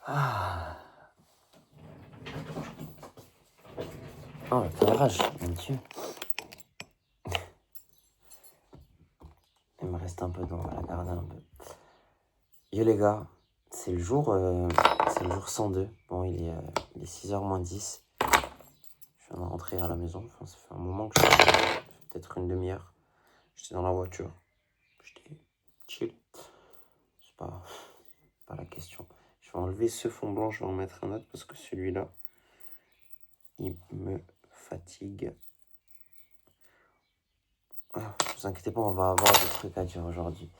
Ah. Oh, quelle rage, mon Dieu. Il me reste un peu d'eau, on va la garder un peu. Yo les gars, c'est le jour 102. Bon, il est 6h moins 10. Je viens de rentrer à la maison. Enfin, ça fait un moment que je suis peut-être une demi-heure. J'étais dans la voiture. J'étais chill. C'est pas la question. Je vais enlever ce fond blanc, je vais en mettre un autre parce que celui-là, il me fatigue. Ah, ne vous inquiétez pas, on va avoir des trucs à dire aujourd'hui.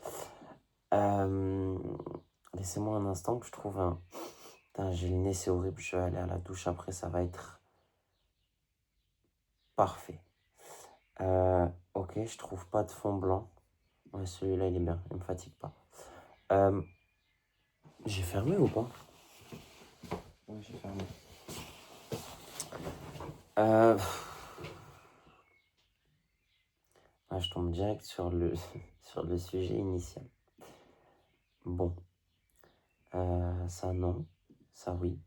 Laissez-moi un instant que je trouve un... Putain, j'ai le nez, c'est horrible. Je vais aller à la douche après, ça va être parfait. Ok, je trouve pas de fond blanc. Ouais, celui-là, il est bien, il me fatigue pas. J'ai fermé ou pas? Ouais, j'ai fermé. Ah, je tombe direct sur le, sur le sujet initial. Bon. Ça, non. Ça, oui.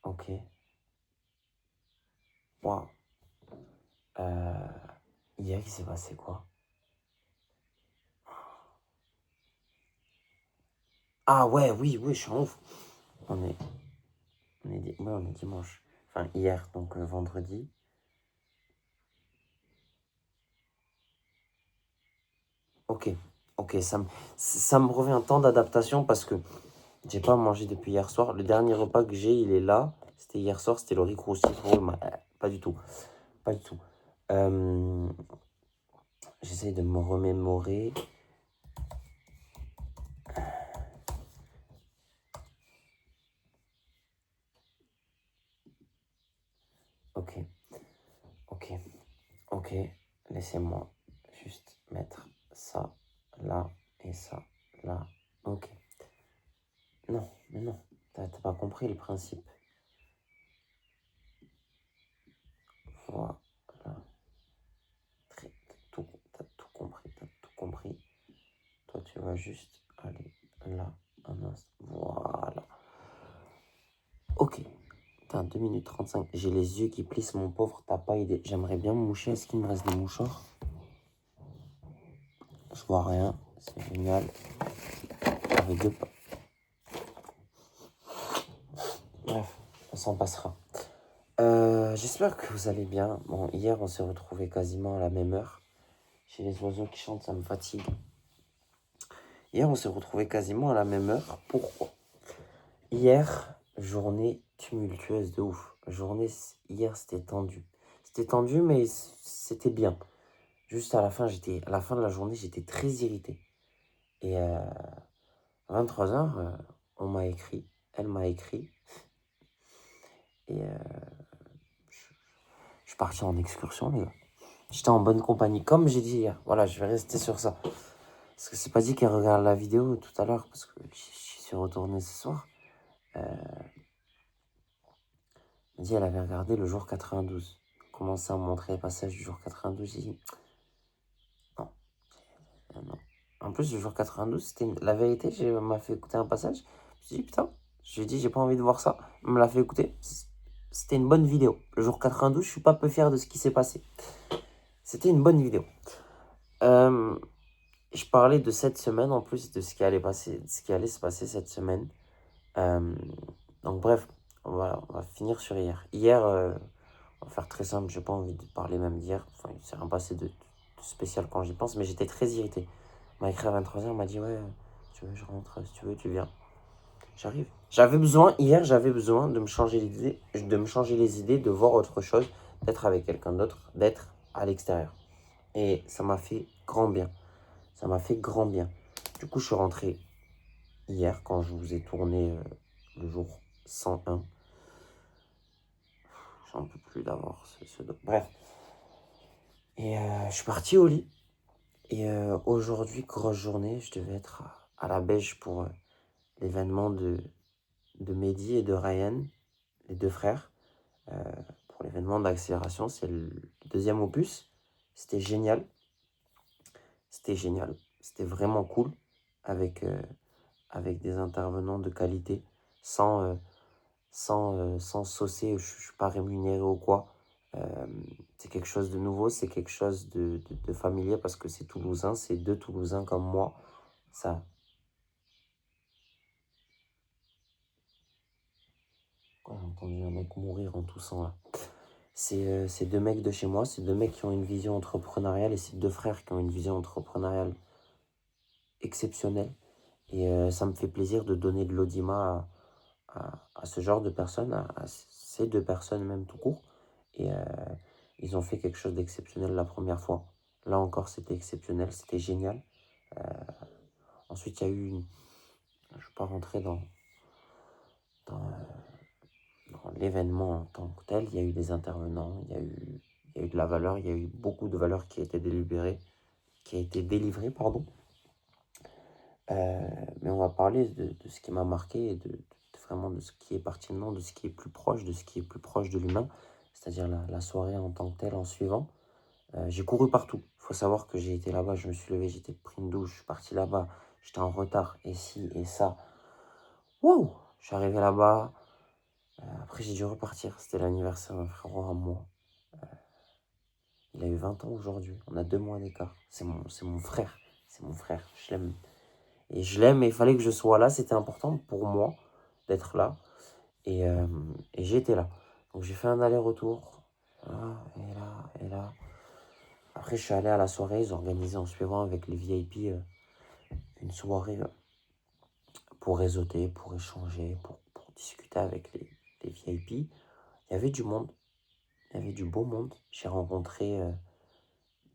Ok. Waouh. Hier, il s'est passé quoi? Ah ouais, oui, je suis en ouf. On est dimanche. Enfin, hier, donc vendredi. Ok, ça me revient un temps d'adaptation parce que j'ai pas mangé depuis hier soir. Le dernier repas que j'ai, il est là. C'était hier soir, c'était le riz croustillant. Pas du tout, pas du tout. J'essaye de me remémorer. Ok, ok, ok. Laissez-moi juste mettre ça là et ça là. Ok. Non, mais non, t'as pas compris le principe. Voilà. T'as tout compris, t'as tout compris. Toi, tu vas juste aller là, un instant. Voilà. Ok. Putain, 2 minutes 35. J'ai les yeux qui plissent, mon pauvre, t'as pas idée. J'aimerais bien me moucher. Est-ce qu'il me reste des mouchoirs? Je vois rien. C'est génial. Avec deux pas. Bref, on s'en passera. J'espère que vous allez bien. Bon, hier, on s'est retrouvés quasiment à la même heure. J'ai les oiseaux qui chantent, ça me fatigue. Hier, on s'est retrouvés quasiment à la même heure. Pourquoi? Hier, journée tumultueuse de ouf. Hier, c'était tendu. C'était tendu, mais c'était bien. Juste à la fin de la journée, j'étais très irrité. Et à 23h, on m'a écrit. Elle m'a écrit. Et je suis parti en excursion, les gars. J'étais en bonne compagnie, comme j'ai dit hier. Voilà, je vais rester sur ça. Parce que c'est pas dit qu'elle regarde la vidéo tout à l'heure, parce que je suis retourné ce soir. Elle dit qu'elle avait regardé le jour 92. Commencé à me montrer les passages du jour 92. J'ai dit non, non. En plus, le jour 92, c'était la vérité. Elle m'a fait écouter un passage. Je me suis dit putain, j'ai dit j'ai pas envie de voir ça. Elle me l'a fait écouter. C'était une bonne vidéo. Le jour 92, je suis pas peu fier de ce qui s'est passé. C'était une bonne vidéo. Je parlais de cette semaine en plus de ce qui allait se passer cette semaine. Donc bref, on va finir sur hier. Hier, on va faire très simple, j'ai pas envie de parler même d'hier. Enfin, il s'est rien passé de spécial quand j'y pense, mais j'étais très irrité. On m'a écrit à 23h, on m'a dit ouais, si tu veux, je rentre, si tu veux, tu viens. J'arrive. Hier, j'avais besoin de me changer les idées, de voir autre chose, d'être avec quelqu'un d'autre, d'être à l'extérieur. Et ça m'a fait grand bien. Ça m'a fait grand bien. Du coup, je suis rentré hier quand je vous ai tourné le jour 101. J'en peux plus d'avoir Bref. Et je suis parti au lit. Et aujourd'hui, grosse journée, je devais être à la Beige pour l'événement de Mehdi et de Ryan, les deux frères. Pour l'événement d'accélération, c'est le deuxième opus. C'était génial. C'était vraiment cool. Avec avec des intervenants de qualité, sans saucer, je ne suis pas rémunéré ou quoi. C'est quelque chose de nouveau, c'est quelque chose de familier parce que c'est toulousain, c'est deux Toulousains comme moi. Ça, j'ai entendu un mec mourir en toussant là. C'est deux mecs de chez moi, c'est deux mecs qui ont une vision entrepreneuriale et c'est deux frères qui ont une vision entrepreneuriale exceptionnelle. Et ça me fait plaisir de donner de l'audimat à ce genre de personnes, à ces deux personnes même tout court. Et ils ont fait quelque chose d'exceptionnel la première fois. Là encore, c'était exceptionnel, c'était génial. Ensuite, il y a eu, je ne vais pas rentrer dans l'événement en tant que tel, il y a eu des intervenants, il y a eu de la valeur, il y a eu beaucoup de valeur qui a été délivrée, pardon. Mais on va parler de ce qui m'a marqué et vraiment de ce qui est pertinent, de ce qui est plus proche, de ce qui est plus proche de l'humain, c'est-à-dire la soirée en tant que telle en suivant. J'ai couru partout. Il faut savoir que j'ai été là-bas, je me suis levé, j'étais pris une douche, je suis parti là-bas, j'étais en retard, et ci, et ça. Wouh! Je suis arrivé là-bas, après j'ai dû repartir, c'était l'anniversaire d'un frérot à moi. Il a eu 20 ans aujourd'hui, on a 2 mois d'écart. C'est mon frère, je l'aime. Et je l'aime et il fallait que je sois là, c'était important pour moi d'être là. Et j'étais là. Donc j'ai fait un aller-retour, là, et là, et là. Après je suis allé à la soirée, ils ont organisé en suivant avec les VIP une soirée pour réseauter, pour échanger, pour discuter avec les VIP. Il y avait du monde, il y avait du beau monde. J'ai rencontré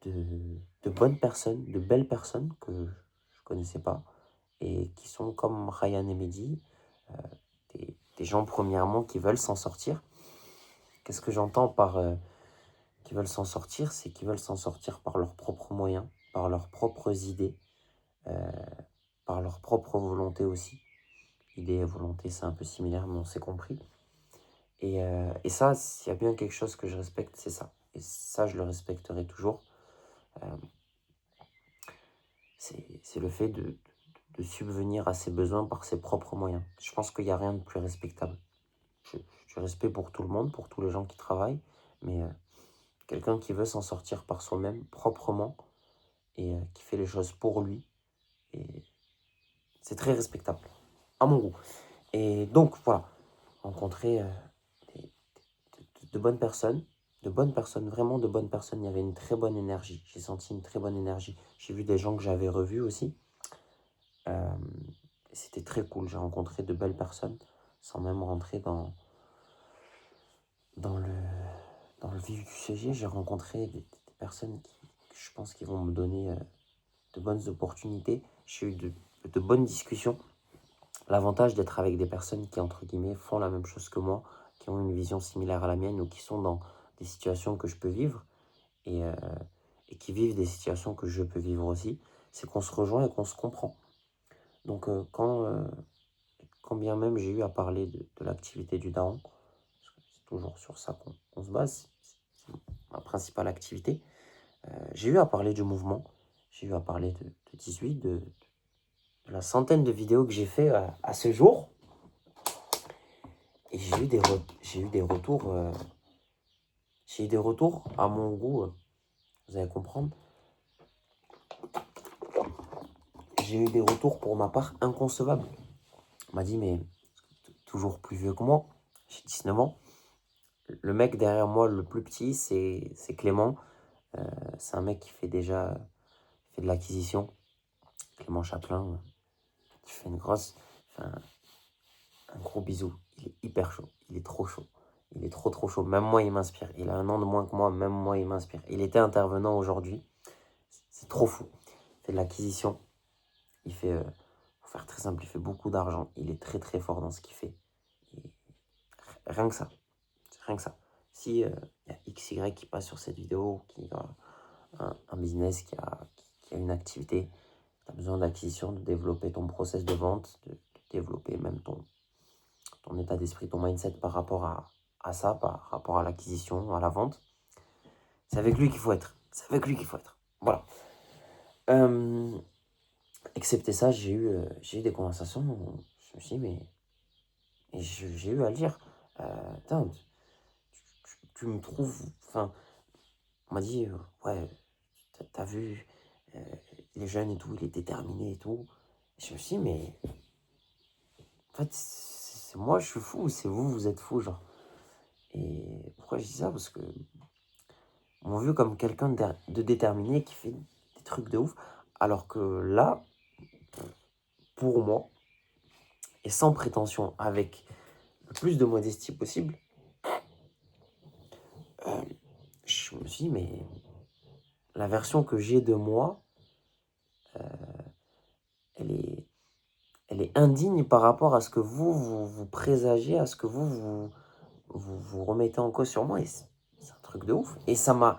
de bonnes personnes, de belles personnes que je ne connaissais pas et qui sont comme Ryan et Mehdi, des gens premièrement qui veulent s'en sortir. Qu'est-ce que j'entends par qui veulent s'en sortir? C'est qu'ils veulent s'en sortir par leurs propres moyens, par leurs propres idées, par leur propre volonté aussi. Idée et volonté, c'est un peu similaire, mais on s'est compris. Et ça, s'il y a bien quelque chose que je respecte, c'est ça. Et ça, je le respecterai toujours. C'est le fait de subvenir à ses besoins par ses propres moyens. Je pense qu'il n'y a rien de plus respectable. Je respect pour tout le monde, pour tous les gens qui travaillent, mais quelqu'un qui veut s'en sortir par soi-même, proprement, et qui fait les choses pour lui, et c'est très respectable, à mon goût. Et donc, voilà, rencontrer de bonnes personnes, vraiment de bonnes personnes. Il y avait une très bonne énergie, j'ai senti une très bonne énergie. J'ai vu des gens que j'avais revus aussi. C'était très cool, j'ai rencontré de belles personnes, sans même rentrer dans le, dans le vif du sujet. J'ai rencontré des personnes qui, je pense, qui vont me donner de bonnes opportunités. J'ai eu de bonnes discussions. L'avantage d'être avec des personnes qui, entre guillemets, font la même chose que moi, qui ont une vision similaire à la mienne ou qui sont dans des situations que je peux vivre et qui vivent des situations que je peux vivre aussi, c'est qu'on se rejoint et qu'on se comprend. Donc quand bien même j'ai eu à parler de l'activité du daron, parce que c'est toujours sur ça qu'on se base, c'est ma principale activité, j'ai eu à parler du mouvement, j'ai eu à parler de 18, de la centaine de vidéos que j'ai fait à ce jour. Et j'ai eu des retours, à mon goût, vous allez comprendre. J'ai eu des retours pour ma part inconcevables. On m'a dit, mais toujours plus vieux que moi, j'ai 19 ans. Le mec derrière moi, le plus petit, c'est Clément. C'est un mec qui fait déjà de l'acquisition. Clément Chaplin, je fais un gros bisou. Il est hyper chaud, il est trop chaud. Il est trop chaud. Même moi, il m'inspire. Il a 1 an de moins que moi, même moi, il m'inspire. Il était intervenant aujourd'hui. C'est trop fou. Il fait de l'acquisition. Il fait, pour faire très simple, il fait beaucoup d'argent. Il est très fort dans ce qu'il fait. Et rien que ça. Rien que ça. Si y a XY qui passe sur cette vidéo, qui a un business, qui a une activité, tu as besoin d'acquisition, de développer ton process de vente, de développer même ton état d'esprit, ton mindset par rapport à ça, par rapport à l'acquisition, à la vente. C'est avec lui qu'il faut être. C'est avec lui qu'il faut être. Voilà. excepté ça, j'ai eu des conversations où je me suis dit, mais j'ai eu à le dire. Putain, tu me trouves. Enfin, on m'a dit, ouais, t'as vu, euh, il est jeune et tout, il est déterminé et tout. Et je me suis dit, mais en fait, c'est moi, je suis fou, ou c'est vous, vous êtes fou, genre. Et pourquoi je dis ça? Parce que on m'a vu comme quelqu'un de déterminé qui fait des trucs de ouf. Alors que là, pour moi, et sans prétention, avec le plus de modestie possible, euh, je me suis dit, mais la version que j'ai de moi, elle est, elle est indigne par rapport à ce que vous présagez, à ce que vous remettez en cause sur moi. Et c'est un truc de ouf. Et ça m'a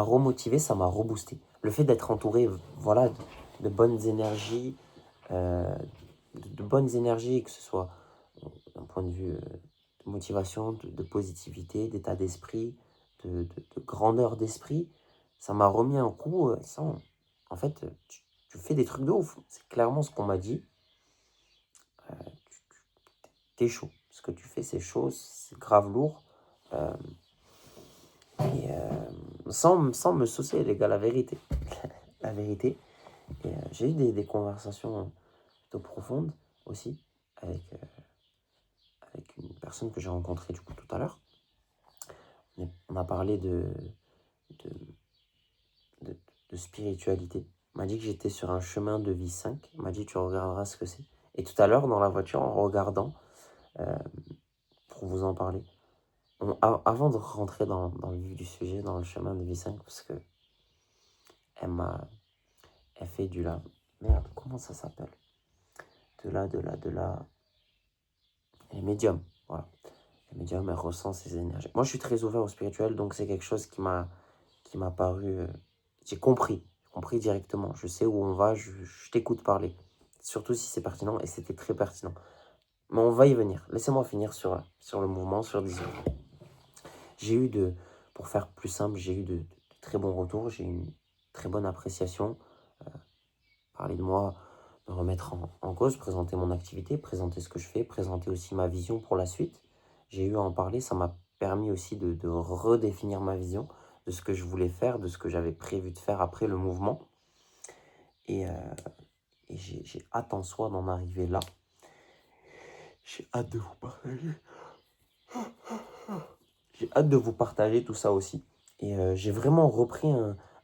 remotivé, ça m'a reboosté. Le fait d'être entouré, voilà, de bonnes énergies, euh, de bonnes énergies, que ce soit d'un point de vue de motivation, de positivité, d'état d'esprit, de grandeur d'esprit, ça m'a remis un coup. En fait, tu fais des trucs de ouf. C'est clairement ce qu'on m'a dit. T'es chaud. Ce que tu fais, c'est chaud, c'est grave lourd. Euh, sans me saucer, les gars, la vérité. La vérité. Et j'ai eu des conversations plutôt profondes aussi avec une personne que j'ai rencontrée du coup tout à l'heure. On a parlé de, de, de spiritualité. Il m'a dit que j'étais sur un chemin de vie 5. Il m'a dit tu regarderas ce que c'est. Et tout à l'heure, dans la voiture, en regardant, euh, pour vous en parler, avant de rentrer dans le vif du sujet, dans le chemin de vie 5, parce que elle m'a elle fait du là. Merde, comment ça s'appelle? De là. Elle est médium, voilà. Elle est médium, elle ressent ses énergies. Moi, je suis très ouvert au spirituel, donc c'est quelque chose qui m'a paru. J'ai compris directement. Je sais où on va, je t'écoute parler. Surtout si c'est pertinent, et c'était très pertinent. Mais on va y venir. Laissez-moi finir sur le mouvement, sur 18. J'ai eu pour faire plus simple, j'ai eu de très bons retours, j'ai eu une très bonne appréciation. Parler de moi, me remettre en cause, présenter mon activité, présenter ce que je fais, présenter aussi ma vision pour la suite. J'ai eu à en parler, ça m'a permis aussi de redéfinir ma vision, de ce que je voulais faire, de ce que j'avais prévu de faire après le mouvement. Et, euh, et j'ai hâte en soi d'en arriver là. J'ai hâte de vous partager. J'ai hâte de vous partager tout ça aussi. Et j'ai vraiment repris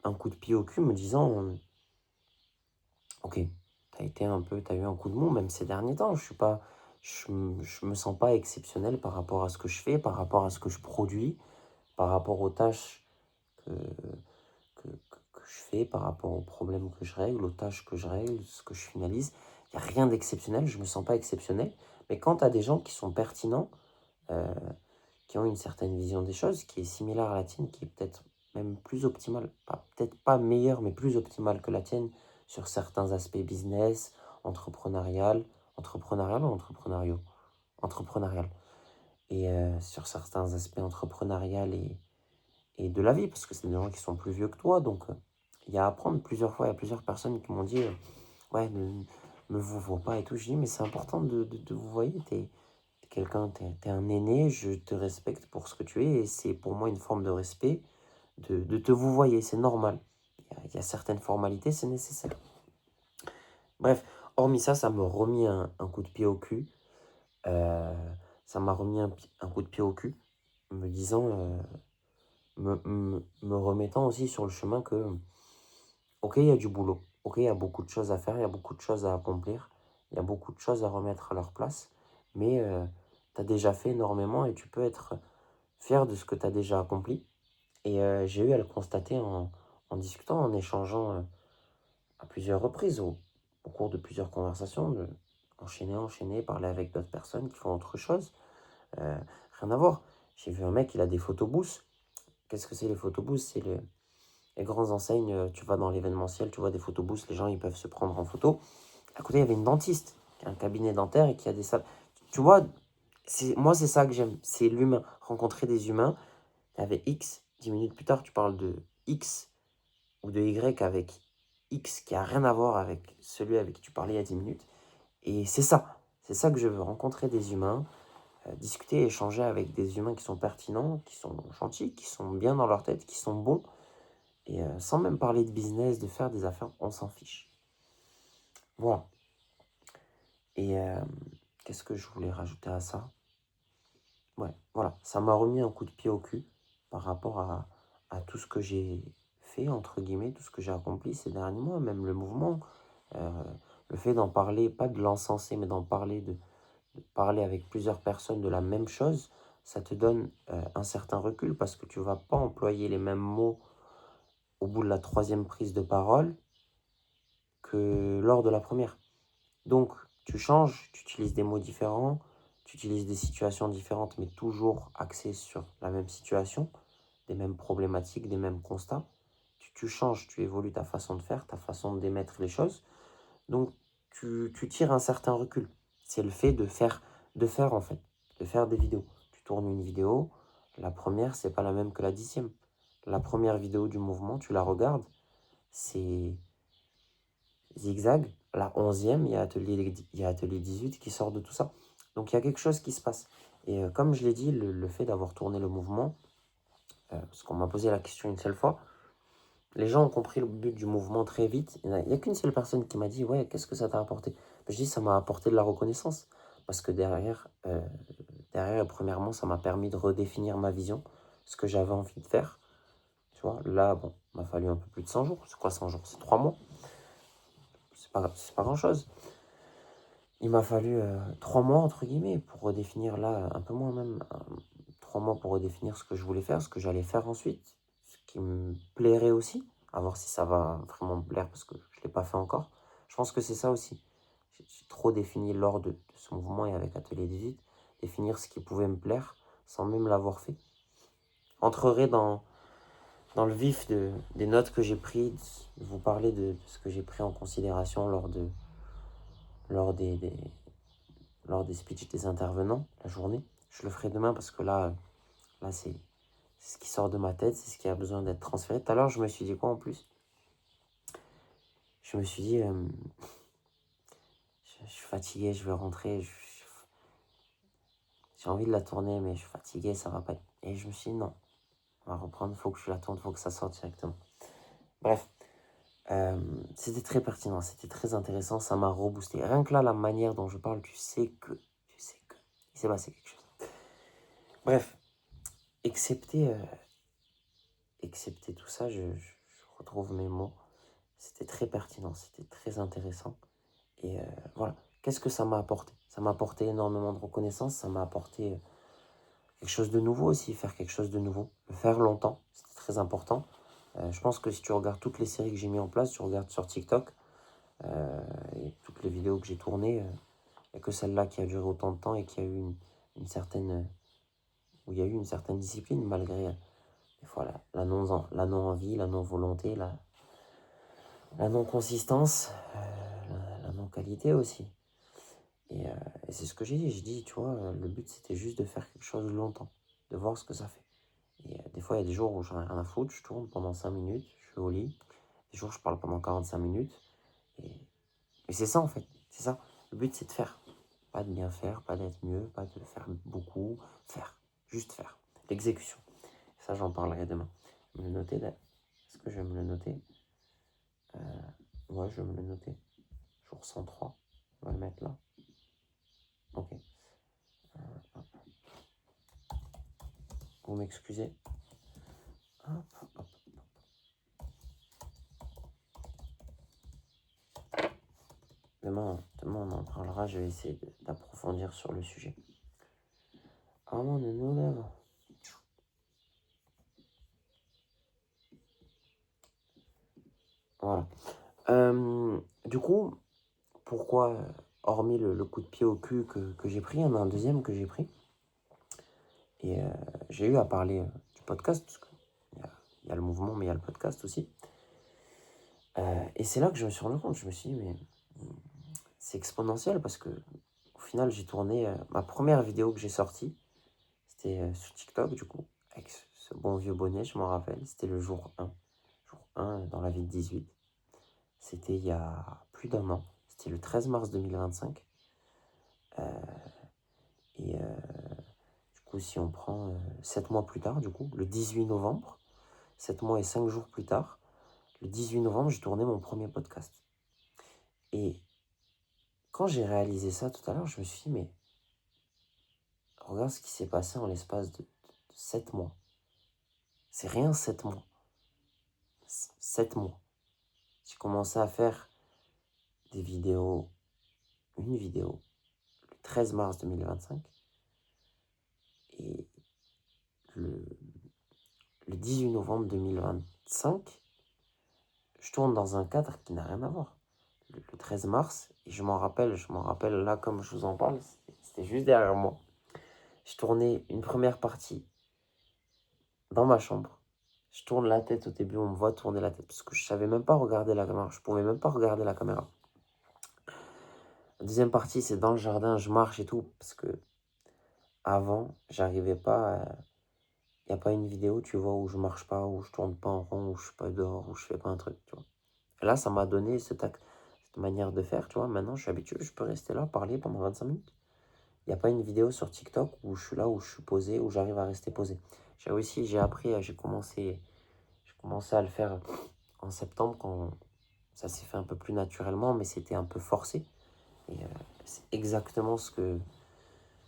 un coup de pied au cul, me disant, ok, t'as eu un coup de mou, même ces derniers temps. Je me sens pas exceptionnel par rapport à ce que je fais, par rapport à ce que je produis, par rapport aux tâches que je fais, par rapport aux problèmes que je règle, aux tâches que je règle, ce que je finalise. Il n'y a rien d'exceptionnel, je me sens pas exceptionnel. Mais quand tu as des gens qui sont pertinents, euh, qui ont une certaine vision des choses, qui est similaire à la tienne, qui est peut-être même plus optimale, peut-être pas meilleure, mais plus optimale que la tienne sur certains aspects business, entrepreneurial ou entrepreneuriaux, entrepreneurial. Et sur certains aspects entrepreneurial et de la vie, parce que c'est des gens qui sont plus vieux que toi, donc il y a à apprendre plusieurs fois. Il y a plusieurs personnes qui m'ont dit, ouais, ne me vous vois pas et tout. Je dis, mais c'est important de vous voir, t'es quelqu'un, t'es un aîné, je te respecte pour ce que tu es, et c'est pour moi une forme de respect de te vous voyez, c'est normal. Il y a certaines formalités, c'est nécessaire. Bref, hormis ça, ça m'a remis un coup de pied au cul. Euh, Ça m'a remis un coup de pied au cul, me disant, me remettant aussi sur le chemin que, ok, il y a du boulot, ok, il y a beaucoup de choses à faire, il y a beaucoup de choses à accomplir, il y a beaucoup de choses à remettre à leur place, mais tu as déjà fait énormément et tu peux être fier de ce que tu as déjà accompli. Et j'ai eu à le constater en discutant, en échangeant à plusieurs reprises, au cours de plusieurs conversations, enchaîner, parler avec d'autres personnes qui font autre chose. Euh, Rien à voir. J'ai vu un mec, il a des photobooths. Qu'est-ce que c'est les photobooths? C'est les grandes enseignes, tu vas dans l'événementiel, tu vois des photobooths, les gens ils peuvent se prendre en photo. À côté, il y avait une dentiste qui a un cabinet dentaire et qui a des salles. Tu vois, moi c'est ça que j'aime, c'est l'humain. Rencontrer des humains. Il y avait X, 10 minutes plus tard, tu parles de X ou de Y avec X qui a rien à voir avec celui avec qui tu parlais il y a 10 minutes. Et c'est ça que je veux, rencontrer des humains, discuter, échanger avec des humains qui sont pertinents, qui sont gentils, qui sont bien dans leur tête, qui sont bons. Et sans même parler de business, de faire des affaires, on s'en fiche. Voilà. Et qu'est-ce que je voulais rajouter à ça? Ouais, voilà. Ça m'a remis un coup de pied au cul par rapport à tout ce que j'ai fait, entre guillemets, tout ce que j'ai accompli ces derniers mois, même le mouvement. Euh, le fait d'en parler, pas de l'encenser, mais d'en parler, de parler avec plusieurs personnes de la même chose, ça te donne un certain recul parce que tu ne vas pas employer les mêmes mots au bout de la troisième prise de parole que lors de la première. Donc, tu changes, tu utilises des mots différents, tu utilises des situations différentes, mais toujours axées sur la même situation, des mêmes problématiques, des mêmes constats. Tu changes, tu évolues ta façon de faire, ta façon d'émettre les choses. Donc, tu tires un certain recul. C'est le fait de faire en fait, de faire des vidéos. Tu tournes une vidéo, la première, c'est pas la même que la 10e. La première vidéo du mouvement, tu la regardes, c'est zigzag. La 11e, il y a atelier 18 qui sort de tout ça. Donc, il y a quelque chose qui se passe. Et comme je l'ai dit, le fait d'avoir tourné le mouvement, parce qu'on m'a posé la question une seule fois, les gens ont compris le but du mouvement très vite. Il n'y a qu'une seule personne qui m'a dit « Ouais, qu'est-ce que ça t'a apporté ?» Je dis « Ça m'a apporté de la reconnaissance. » Parce que derrière, premièrement, ça m'a permis de redéfinir ma vision, ce que j'avais envie de faire. Tu vois, là, bon, il m'a fallu un peu plus de 100 jours. C'est quoi 100 jours? C'est 3 mois. C'est pas grand-chose. Il m'a fallu 3 mois, entre guillemets, pour redéfinir, là, un peu moins même, 3 mois pour redéfinir ce que je voulais faire, ce que j'allais faire ensuite, ce qui me plairait aussi, à voir si ça va vraiment me plaire parce que je ne l'ai pas fait encore. Je pense que c'est ça aussi. J'ai trop défini lors de ce mouvement et avec Atelier 18, définir ce qui pouvait me plaire sans même l'avoir fait. Entrerai dans le vif des notes que j'ai prises, vous parler de ce que j'ai pris en considération lors des speeches des intervenants, la journée. Je le ferai demain parce que là c'est ce qui sort de ma tête, c'est ce qui a besoin d'être transféré. Tout à l'heure, je me suis dit quoi en plus? Je me suis dit, je suis fatigué, je vais rentrer, j'ai envie de la tourner, mais je suis fatigué, ça va pas. Et je me suis dit, non, on va reprendre, il faut que je la tourne, il faut que ça sorte directement. Bref, c'était très pertinent, c'était très intéressant, ça m'a reboosté. Rien que là, la manière dont je parle, tu sais que il s'est passé quelque chose. Bref, excepté tout ça, je retrouve mes mots. C'était très pertinent, c'était très intéressant. Et voilà, qu'est-ce que ça m'a apporté? Ça m'a apporté énormément de reconnaissance, ça m'a apporté quelque chose de nouveau aussi, faire quelque chose de nouveau. Le faire longtemps, c'était très important. Je pense que si tu regardes toutes les séries que j'ai mis en place, tu regardes sur TikTok, et toutes les vidéos que j'ai tournées, il n'y a que celle-là qui a duré autant de temps et qui a eu une certaine... où il y a eu une certaine discipline malgré des fois la non-envie, la non-volonté, la non-consistance, la non-qualité aussi. Et c'est ce que j'ai dit. J'ai dit, tu vois, le but c'était juste de faire quelque chose longtemps, de voir ce que ça fait. Et des fois, il y a des jours où j'en ai rien à foutre, je tourne pendant 5 minutes, je suis au lit. Des jours, je parle pendant 45 minutes. Et c'est ça en fait, c'est ça. Le but c'est de faire. Pas de bien faire, pas d'être mieux, pas de faire beaucoup. Faire, juste faire. L'exécution. Ça, j'en parlerai demain. Je vais me le noter là. Est-ce que je vais me le noter? Ouais, je vais me le noter. Jour 103. On va le mettre là. Ok. Vous m'excusez. Hop, hop. Demain, on en parlera. Je vais essayer d'approfondir sur le sujet. Ah, mon nous lève. Voilà. Du coup, pourquoi, hormis le coup de pied au cul que j'ai pris, il y en a un deuxième que j'ai pris. Et j'ai eu à parler du podcast, parce qu'il y a le mouvement, mais il y a le podcast aussi. Et c'est là que je me suis rendu compte, je me suis dit, mais c'est exponentiel parce que au final, j'ai tourné ma première vidéo que j'ai sortie, c'était sur TikTok du coup, avec ce bon vieux bonnet, je m'en rappelle, c'était le jour 1 dans la vie de 18. C'était il y a plus d'1 an. C'était le 13 mars 2025. Et du coup, si on prend 7 mois plus tard, du coup, le 18 novembre, 7 mois et 5 jours plus tard, le 18 novembre, j'ai tourné mon premier podcast. Et quand j'ai réalisé ça tout à l'heure, je me suis dit, mais regarde ce qui s'est passé en l'espace de 7 mois. C'est rien, 7 mois. 7 mois. J'ai commencé à faire des vidéos, une vidéo, le 13 mars 2025. Et le 18 novembre 2025, je tourne dans un cadre qui n'a rien à voir. Le 13 mars, et je m'en rappelle là comme je vous en parle, c'était juste derrière moi. Je tournais une première partie dans ma chambre. Je tourne la tête au début, on me voit tourner la tête, parce que je savais même pas regarder la caméra. Je pouvais même pas regarder la caméra. La deuxième partie, c'est dans le jardin, je marche et tout, parce que avant, j'arrivais pas à... Il n'y a pas une vidéo, tu vois, où je marche pas, où je tourne pas en rond, où je suis pas dehors, où je fais pas un truc, tu vois. Et là, ça m'a donné cette manière de faire, tu vois. Maintenant, je suis habitué, je peux rester là, parler pendant 25 minutes. Il n'y a pas une vidéo sur TikTok où je suis là, où je suis posé, où j'arrive à rester posé. J'ai appris, j'ai commencé à le faire en septembre, quand ça s'est fait un peu plus naturellement, mais c'était un peu forcé. Et c'est exactement ce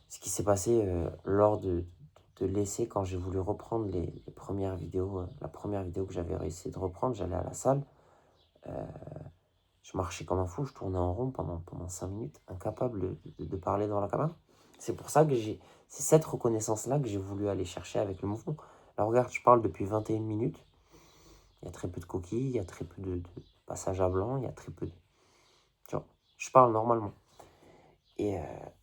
qui s'est passé lors de l'essai, quand j'ai voulu reprendre les premières vidéos. La première vidéo que j'avais réussi de reprendre, j'allais à la salle. Je marchais comme un fou, je tournais en rond pendant 5 minutes, incapable de parler dans la caméra. C'est pour ça que c'est cette reconnaissance-là que j'ai voulu aller chercher avec le mouvement. Là, regarde, je parle depuis 21 minutes. Il y a très peu de coquilles, il y a très peu de passages à blanc, il y a très peu de... Tu vois, je parle normalement. Et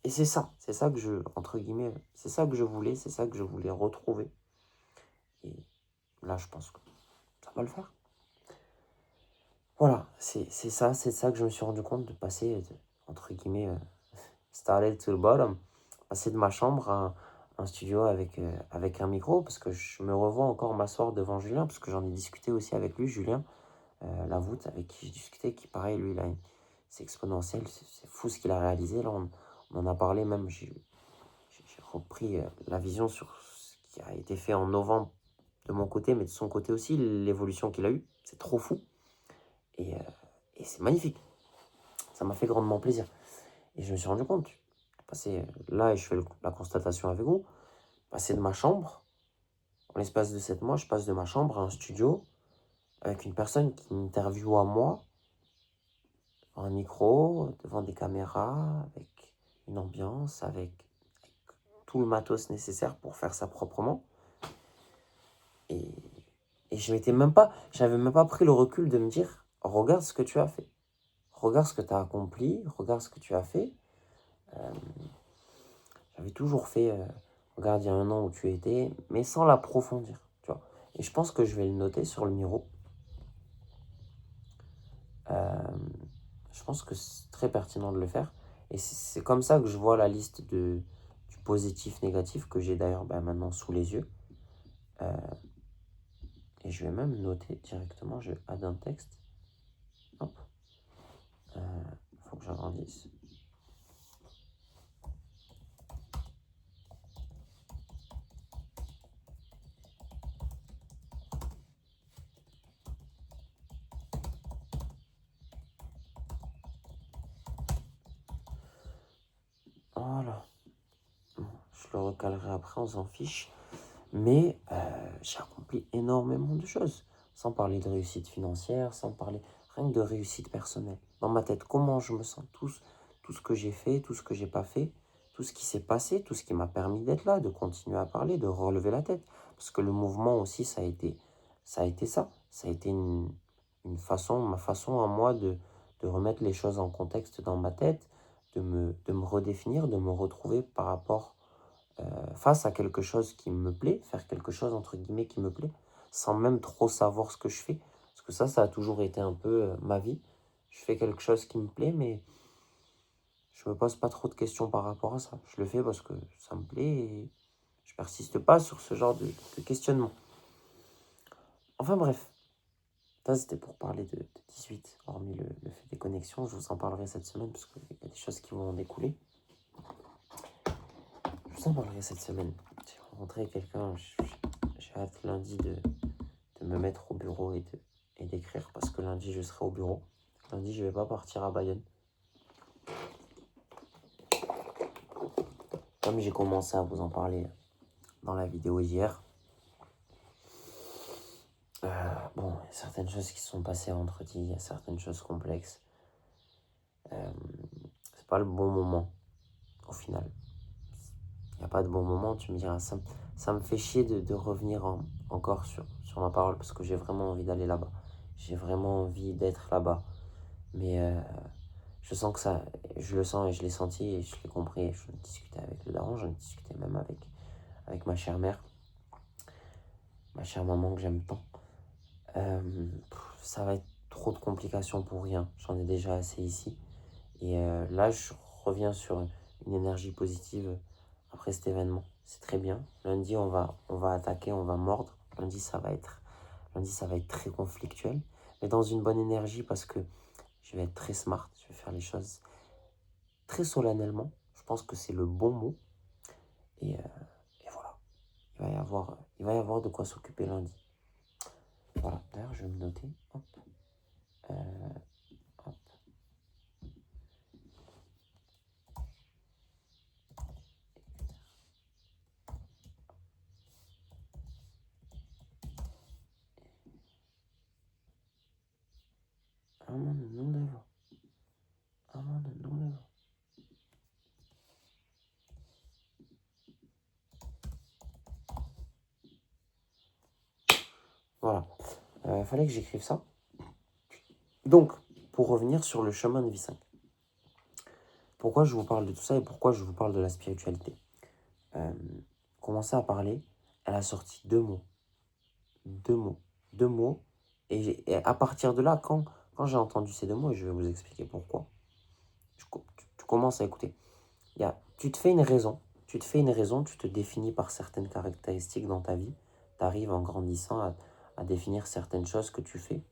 c'est ça que entre guillemets, c'est ça que je voulais, c'est ça que je voulais retrouver. Et là, je pense que ça va le faire. Voilà, c'est ça que je me suis rendu compte, de passer, entre guillemets, started to the bottom, passer de ma chambre à un studio avec un micro, parce que je me revois encore m'asseoir devant Julien, parce que j'en ai discuté aussi avec lui, Julien Lavoute, avec qui j'ai discuté, qui pareil, lui, c'est exponentiel, c'est fou ce qu'il a réalisé. Là, on en a parlé, même j'ai repris la vision sur ce qui a été fait en novembre de mon côté, mais de son côté aussi, l'évolution qu'il a eue, c'est trop fou. Et c'est magnifique. Ça m'a fait grandement plaisir. Et je me suis rendu compte, passer là, et je fais la constatation avec vous, passer de ma chambre, en l'espace de 7 mois, je passe de ma chambre à un studio, avec une personne qui m'interviewe à moi, un micro, devant des caméras, avec une ambiance, avec tout le matos nécessaire pour faire ça proprement. Et j'avais même pas pris le recul de me dire, regarde ce que tu as fait. Regarde ce que tu as accompli, regarde ce que tu as fait. J'avais toujours fait, regarde, il y a 1 an où tu étais, mais sans l'approfondir, tu vois. Et je pense que je vais le noter sur le Miro. Je pense que c'est très pertinent de le faire. Et c'est comme ça que je vois la liste du positif, négatif, que j'ai d'ailleurs maintenant sous les yeux. Et je vais même noter directement, je vais add un texte. Hop. Faut que j'agrandisse. Voilà. Bon, je le recalerai après, on s'en fiche. Mais j'ai accompli énormément de choses. Sans parler de réussite financière, sans parler rien que de réussite personnelle. Dans ma tête, comment je me sens, tout ce que j'ai fait, tout ce que j'ai pas fait, tout ce qui s'est passé, tout ce qui m'a permis d'être là, de continuer à parler, de relever la tête. Parce que le mouvement aussi, ça a été ça. Ça a été ma façon à moi de remettre les choses en contexte dans ma tête, de me redéfinir, de me retrouver par rapport face à quelque chose qui me plaît, faire quelque chose entre guillemets qui me plaît, sans même trop savoir ce que je fais. Parce que ça a toujours été un peu ma vie. Je fais quelque chose qui me plaît, mais je me pose pas trop de questions par rapport à ça. Je le fais parce que ça me plaît et je persiste pas sur ce genre de questionnement. Enfin bref, Ça, c'était pour parler de 18, hormis le fait des connexions. Je vous en parlerai cette semaine, parce qu'il y a des choses qui vont en découler. Je vous en parlerai cette semaine. J'ai rencontré quelqu'un, j'ai hâte lundi de me mettre au bureau et d'écrire, parce que lundi, je serai au bureau. Lundi, je ne vais pas partir à Bayonne. Comme j'ai commencé à vous en parler dans la vidéo hier, bon, il y a certaines choses qui se sont passées vendredi, il y a certaines choses complexes. C'est pas le bon moment, au final. Il n'y a pas de bon moment, tu me diras. Ça me fait chier de revenir encore sur ma parole, parce que j'ai vraiment envie d'aller là-bas. J'ai vraiment envie d'être là-bas. Mais je sens que ça, je le sens et je l'ai senti et je l'ai compris. Je discutais avec le daron, j'en discutais même avec ma chère mère, ma chère maman que j'aime tant. Ça va être trop de complications pour rien. J'en ai déjà assez ici. Et là, je reviens sur une énergie positive après cet événement. C'est très bien. Lundi, on va attaquer, on va mordre. Lundi, ça va être très conflictuel, mais dans une bonne énergie, parce que je vais être très smart. Je vais faire les choses très solennellement. Je pense que c'est le bon mot. Et voilà. Il va y avoir de quoi s'occuper lundi. Voilà. D'ailleurs, je vais me noter. Hop. Hop. Amanda, não leva. Amanda, não leva. Voilà. Fallait que j'écrive ça. Donc, pour revenir sur le chemin de vie 5. Pourquoi je vous parle de tout ça et pourquoi je vous parle de la spiritualité? Commencer à parler, elle a sorti deux mots. Deux mots. Et à partir de là, quand j'ai entendu ces deux mots, et je vais vous expliquer pourquoi, tu commences à écouter. Tu te fais une raison, tu te définis par certaines caractéristiques dans ta vie. Tu arrives en grandissant à définir certaines choses que tu fais,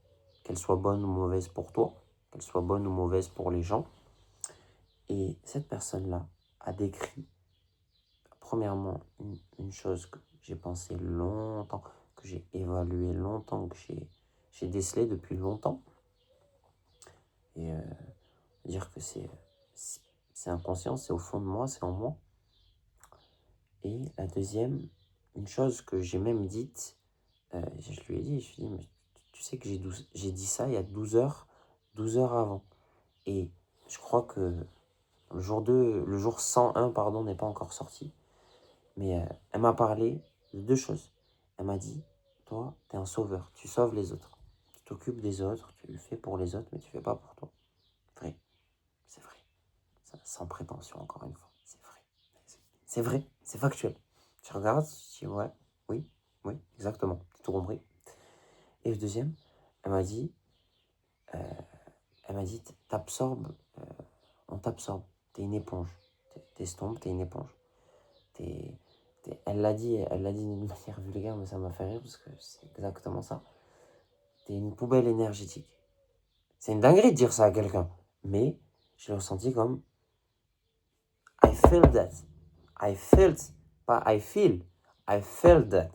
qu'elles soient bonnes ou mauvaises pour toi, qu'elles soient bonnes ou mauvaises pour les gens. Et cette personne-là a décrit, premièrement, une chose que j'ai pensé longtemps, que j'ai évalué longtemps, que j'ai décelé depuis longtemps. Et dire que c'est inconscient, c'est au fond de moi, c'est en moi. Et la deuxième, une chose que j'ai même dite, je lui ai dit, mais tu sais que j'ai dit ça il y a 12 heures avant. Et je crois que le jour 101, pardon, n'est pas encore sorti. Mais elle m'a parlé de deux choses. Elle m'a dit, toi, t'es un sauveur, tu sauves les autres. Tu t'occupes des autres, tu le fais pour les autres, mais tu ne fais pas pour toi. Vrai, c'est vrai. Sans prétention, encore une fois, c'est vrai. C'est vrai, c'est factuel. Tu regardes, tu dis, ouais, oui, exactement, tu as tout compris. Et le deuxième, elle m'a dit, t'absorbes, on t'absorbe, t'es une éponge. T'estompes, t'es une éponge. Elle l'a dit d'une manière vulgaire, mais ça m'a fait rire parce que c'est exactement ça. T'es une poubelle énergétique. C'est une dinguerie de dire ça à quelqu'un, mais je l'ai ressenti comme I feel that. I felt, pas I feel, I felt that.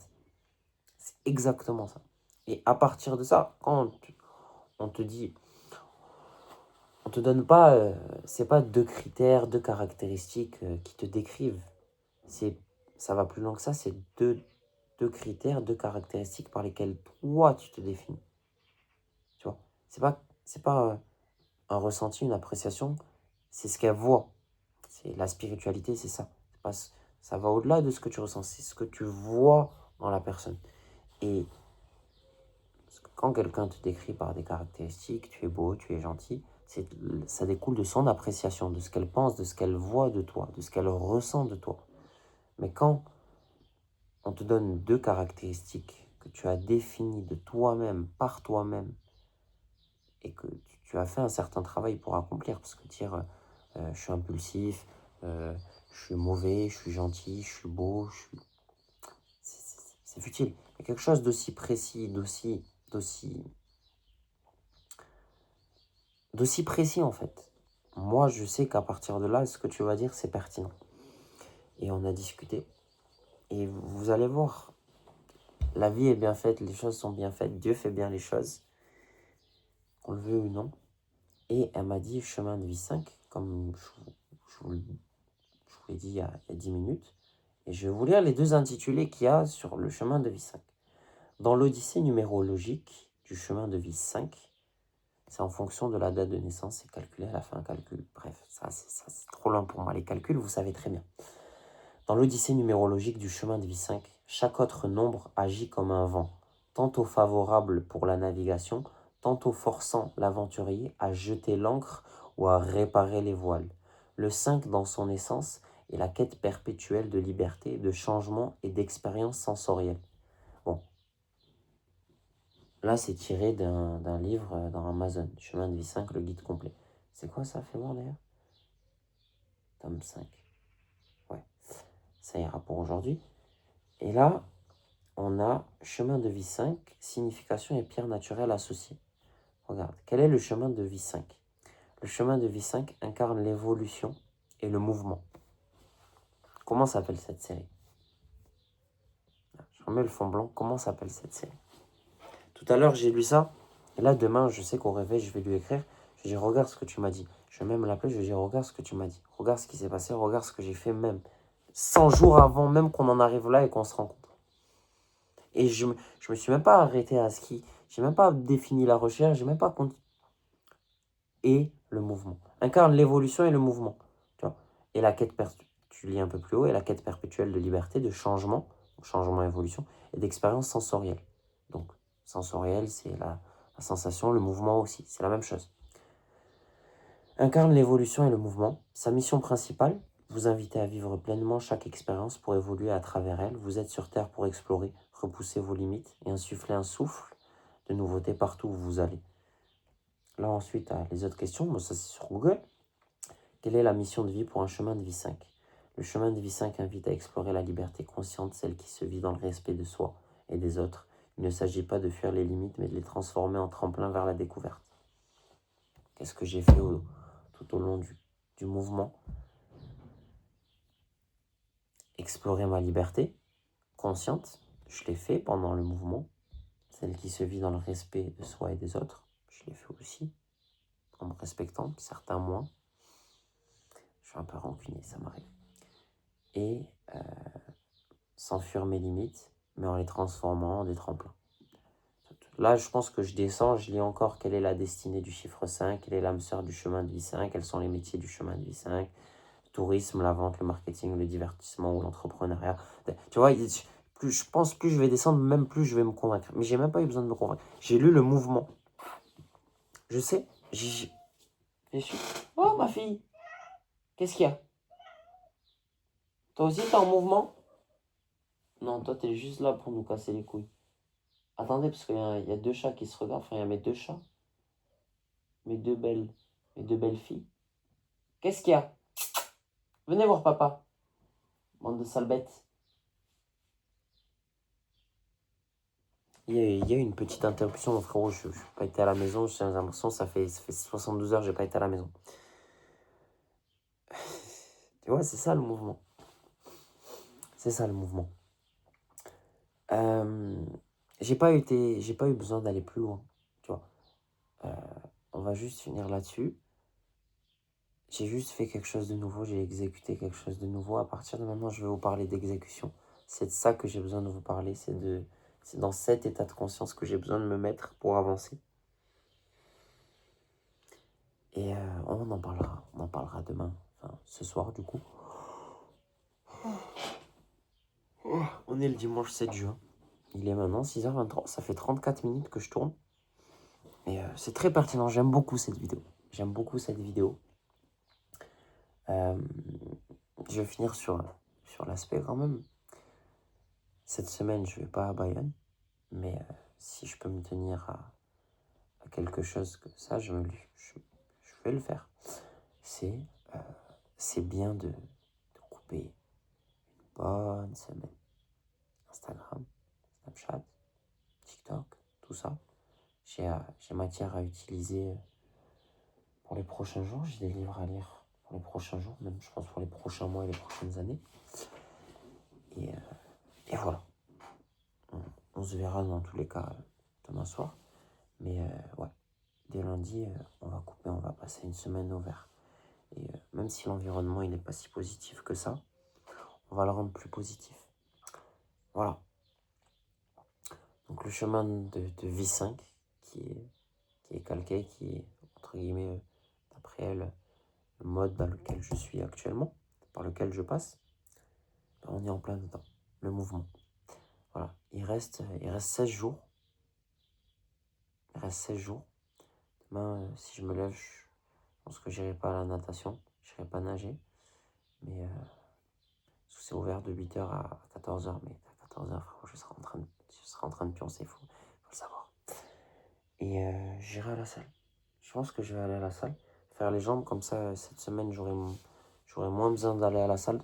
C'est exactement ça. Et à partir de ça, quand on te dit, on te donne pas, c'est pas deux critères, deux caractéristiques qui te décrivent. Ça va plus loin que ça, c'est deux critères, deux caractéristiques par lesquelles toi tu te définis. Tu vois, c'est pas un ressenti, une appréciation, c'est ce qu'elle voit. C'est la spiritualité, c'est ça. Ça va au-delà de ce que tu ressens, c'est ce que tu vois dans la personne. Et quand quelqu'un te décrit par des caractéristiques, tu es beau, tu es gentil, ça découle de son appréciation, de ce qu'elle pense, de ce qu'elle voit de toi, de ce qu'elle ressent de toi. Mais quand on te donne deux caractéristiques que tu as définies de toi-même, par toi-même, et que tu as fait un certain travail pour accomplir, parce que dire je suis impulsif, je suis mauvais, je suis gentil, je suis beau, c'est futile. Il y a quelque chose d'aussi précis, d'aussi d'aussi précis en fait. Moi, je sais qu'à partir de là, ce que tu vas dire, c'est pertinent. Et on a discuté. Et vous allez voir, la vie est bien faite, les choses sont bien faites, Dieu fait bien les choses, qu'on le veut ou non. Et elle m'a dit chemin de vie 5, comme je vous l'ai dit il y a 10 minutes. Et je vais vous lire les deux intitulés qu'il y a sur le chemin de vie 5. Dans l'Odyssée numérologique du chemin de vie 5, c'est en fonction de la date de naissance, c'est calculé à la fin, calcul. Bref, ça c'est trop loin pour moi, les calculs, vous savez très bien. Dans l'Odyssée numérologique du chemin de vie 5, chaque autre nombre agit comme un vent, tantôt favorable pour la navigation, tantôt forçant l'aventurier à jeter l'ancre ou à réparer les voiles. Le 5, dans son essence, est la quête perpétuelle de liberté, de changement et d'expérience sensorielle. Bon, là c'est tiré d'un livre dans Amazon, Chemin de vie 5, le guide complet. C'est quoi ça, fait voir d'ailleurs? Tome 5. Ouais, ça ira pour aujourd'hui. Et là, on a chemin de vie 5, signification et pierre naturelle associée. Regarde, quel est le chemin de vie 5? Le chemin de vie 5 incarne l'évolution et le mouvement. Comment s'appelle cette série? Je remets le fond blanc. Comment s'appelle cette série? Tout à l'heure, j'ai lu ça. Et là, demain, je sais qu'au réveil, je vais lui écrire. Je vais dire, regarde ce que tu m'as dit. Je vais même l'appeler, je vais dire, regarde ce que tu m'as dit. Regarde ce qui s'est passé, regarde ce que j'ai fait même. 100 jours avant même qu'on en arrive là et qu'on se rencontre. Et je me suis même pas arrêté à ce qui... J'ai même pas défini la recherche, j'ai même pas... Et le mouvement. Incarne l'évolution et le mouvement. Tu vois. Et la quête, tu lis un peu plus haut, et la quête perpétuelle de liberté, de changement, évolution, et d'expérience sensorielle. Donc, sensorielle, c'est la sensation, le mouvement aussi, c'est la même chose. Incarne l'évolution et le mouvement. Sa mission principale, vous inviter à vivre pleinement chaque expérience pour évoluer à travers elle. Vous êtes sur Terre pour explorer, repousser vos limites et insuffler un souffle de nouveauté partout où vous allez. Là ensuite, les autres questions, bon, ça c'est sur Google. Quelle est la mission de vie pour un chemin de vie 5? Le chemin de vie 5 invite à explorer la liberté consciente, celle qui se vit dans le respect de soi et des autres. Il ne s'agit pas de fuir les limites, mais de les transformer en tremplin vers la découverte. Qu'est-ce que j'ai fait tout au long du mouvement? Explorer ma liberté consciente, je l'ai fait pendant le mouvement. Celle qui se vit dans le respect de soi et des autres, je l'ai fait aussi, en me respectant, certains moins. Je suis un peu rancunier, ça m'arrive. Et sans fuir mes limites, mais en les transformant en des tremplins. Là, je pense que je descends, je lis encore quelle est la destinée du chiffre 5, quelle est l'âme sœur du chemin de vie 5, quels sont les métiers du chemin de vie 5, le tourisme, la vente, le marketing, le divertissement ou l'entrepreneuriat. Tu vois, plus je pense, plus je vais descendre, même plus je vais me convaincre. Mais j'ai même pas eu besoin de me convaincre. J'ai lu le mouvement. Je sais, j'ai... Oh, ma fille, qu'est-ce qu'il y a? Toi aussi, t'es en mouvement? Non, toi, t'es juste là pour nous casser les couilles. Attendez, parce qu'il y a deux chats qui se regardent. Enfin, il y a mes deux chats. Mes deux belles filles. Qu'est-ce qu'il y a? Venez voir papa. Bande de sales bêtes. Il y a eu une petite interruption, mon frérot. Je n'ai pas été à la maison. J'ai l'impression que ça fait 72 heures que je n'ai pas été à la maison. Tu vois, c'est ça le mouvement. C'est ça le mouvement. J'ai pas eu besoin d'aller plus loin. Tu vois. On va juste finir là-dessus. J'ai juste fait quelque chose de nouveau, j'ai exécuté quelque chose de nouveau. À partir de maintenant, je vais vous parler d'exécution. C'est de ça que j'ai besoin de vous parler. C'est dans cet état de conscience que j'ai besoin de me mettre pour avancer. Et on en parlera. On en parlera demain. Enfin, ce soir, du coup. On est le dimanche 7 juin. Il est maintenant 6h23. Ça fait 34 minutes que je tourne. Et c'est très pertinent. J'aime beaucoup cette vidéo. J'aime beaucoup cette vidéo. Je vais finir sur l'aspect quand même. Cette semaine, je vais pas à Bayonne. Mais si je peux me tenir à quelque chose comme ça, je vais le faire. C'est bien de couper une bonne semaine. Instagram, Snapchat, TikTok, tout ça. J'ai matière à utiliser pour les prochains jours. J'ai des livres à lire pour les prochains jours, même je pense pour les prochains mois et les prochaines années. Et voilà. On se verra dans tous les cas demain soir. Mais ouais, dès lundi, on va couper, on va passer une semaine au vert. Et même si l'environnement il n'est pas si positif que ça, on va le rendre plus positif. Voilà. Donc le chemin de vie 5 qui est calqué, qui est entre guillemets, d'après elle, le mode dans lequel je suis actuellement, par lequel je passe, ben, on est en plein dedans, le mouvement. Voilà, il reste 16 jours. Il reste 16 jours. Demain, si je me lève, je pense que j'irai pas à la natation, j'irai pas nager. Mais c'est ouvert de 8h à 14h. Mais à 14h, je serai en train de pioncer, faut le savoir. Et j'irai à la salle. Je pense que je vais aller à la salle, faire les jambes. Comme ça, cette semaine, j'aurai moins besoin d'aller à la salle.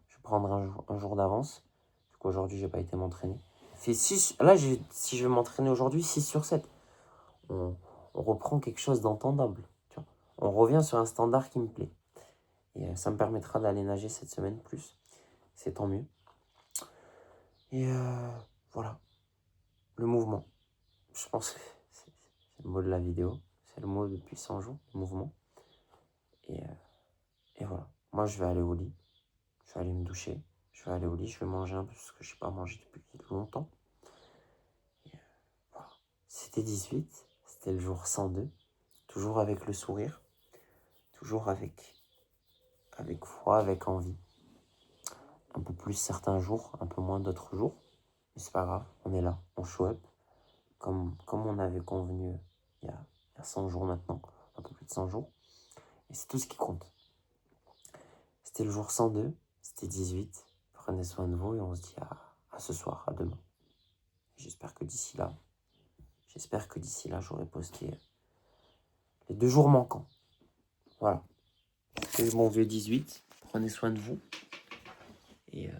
Je vais prendre un jour d'avance. Vu qu'aujourd'hui, j'ai pas été m'entraîner. Là, si je vais m'entraîner aujourd'hui, 6/7. On reprend quelque chose d'entendable. Tu vois. On revient sur un standard qui me plaît. Et ça me permettra d'aller nager cette semaine plus. C'est tant mieux. Et voilà. Le mouvement. Je pense que c'est le mot de la vidéo. C'est le mot depuis 100 jours, le mouvement. Et voilà. Moi, je vais aller au lit. Je vais aller me doucher. Je vais aller au lit. Je vais manger un peu parce que je n'ai pas mangé depuis longtemps. Et voilà. C'était 18. C'était le jour 102. Toujours avec le sourire. Toujours avec foi, avec envie. Un peu plus certains jours, un peu moins d'autres jours. Mais c'est pas grave. On est là. On show up. Comme on avait convenu il y a 100 jours maintenant. Un peu plus de 100 jours. Et c'est tout ce qui compte. C'était le jour 102, c'était 18. Prenez soin de vous et on se dit à ce soir, à demain. J'espère que d'ici là, j'aurai posté les 2 jours manquants. Voilà. C'était mon vieux 18. Prenez soin de vous. Et